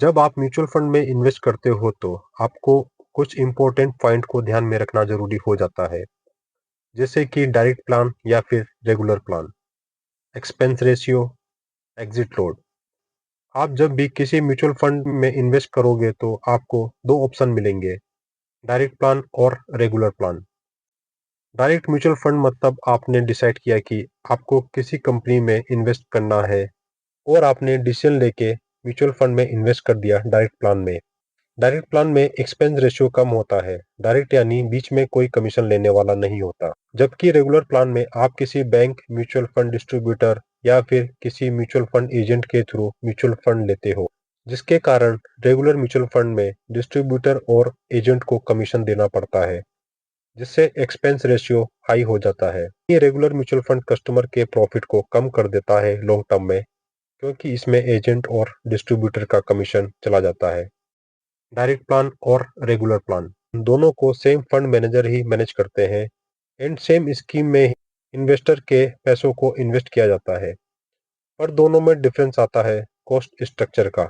जब आप mutual fund में इन्वेस्ट करते हो तो आपको कुछ इम्पोर्टेंट पॉइंट को ध्यान में रखना जरूरी हो जाता है, जैसे कि डायरेक्ट प्लान या फिर regular plan, expense ratio, exit load. आप जब भी किसी म्यूचुअल फंड में इन्वेस्ट करोगे तो आपको दो ऑप्शन मिलेंगे, डायरेक्ट प्लान और regular plan. Direct mutual fund मतलब आपने डिसाइड किया कि आपको किसी कंपनी में इन्वेस्ट करना है और आपने डिसीजन लेके म्यूचुअल फंड में इन्वेस्ट कर दिया डायरेक्ट प्लान में। डायरेक्ट प्लान में एक्सपेंस रेशियो कम होता है, डायरेक्ट यानी बीच में कोई कमीशन लेने वाला नहीं होता। जबकि रेगुलर प्लान में आप किसी बैंक, म्यूचुअल फंड डिस्ट्रीब्यूटर या फिर किसी म्यूचुअल फंड एजेंट के थ्रू म्यूचुअल फंड लेते हो, जिसके कारण रेगुलर म्यूचुअल फंड में डिस्ट्रीब्यूटर और एजेंट को कमीशन देना पड़ता है, जिससे एक्सपेंस रेशियो हाई हो जाता है। ये रेगुलर म्यूचुअल फंड कस्टमर के प्रॉफिट को कम कर देता है लॉन्ग टर्म में, क्योंकि इसमें एजेंट और डिस्ट्रीब्यूटर का कमीशन चला जाता है। डायरेक्ट प्लान और रेगुलर प्लान दोनों को सेम फंड मैनेजर ही मैनेज करते हैं एंड सेम स्कीम में इन्वेस्टर के पैसों को इन्वेस्ट किया जाता है। पर दोनों में डिफरेंस आता है कॉस्ट स्ट्रक्चर का।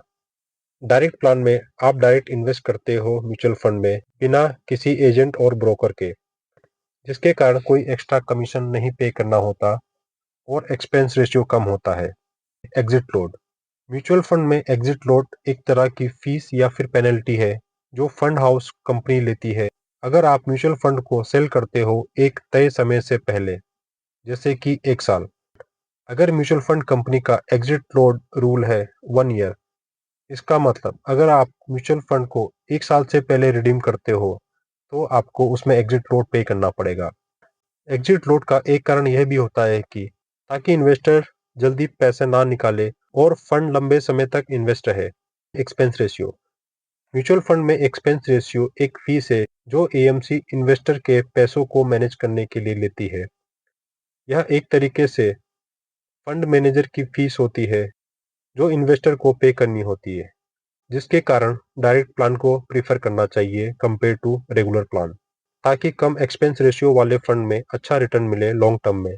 डायरेक्ट प्लान में आप डायरेक्ट इन्वेस्ट करते हो म्यूचुअल फंड में बिना किसी एजेंट और ब्रोकर के, जिसके कारण कोई एक्स्ट्रा कमीशन नहीं पे करना होता और एक्सपेंस रेशियो कम होता है। Exit load. म्यूचुअल फंड में एग्जिट लोड एक तरह की फीस या फिर पेनल्टी है जो फंड हाउस कंपनी लेती है अगर आप म्यूचुअल फंड को सेल करते हो एक तय समय से पहले, जैसे कि 1 साल। अगर म्यूचुअल फंड कंपनी का एग्जिट लोड रूल है 1 ईयर, इसका मतलब अगर आप म्यूचुअल फंड को 1 साल से पहले रिडीम करते हो तो आपको उसमें एग्जिट लोड पे करना पड़ेगा। एग्जिट लोड का एक कारण यह भी होता है कि ताकि इन्वेस्टर जल्दी पैसे ना निकाले और फंड लंबे समय तक इन्वेस्ट रहे। Expense ratio. म्यूचुअल फंड में एक्सपेंस रेशियो एक फीस है जो एएमसी इन्वेस्टर के पैसों को मैनेज करने के लिए लेती है। यह एक तरीके से फंड मैनेजर की फीस होती है जो इन्वेस्टर को पे करनी होती है, जिसके कारण डायरेक्ट प्लान को प्रीफर करना चाहिए कंपेयर टू रेगुलर प्लान, ताकि कम एक्सपेंस रेशियो वाले फंड में अच्छा रिटर्न मिले लॉन्ग टर्म में।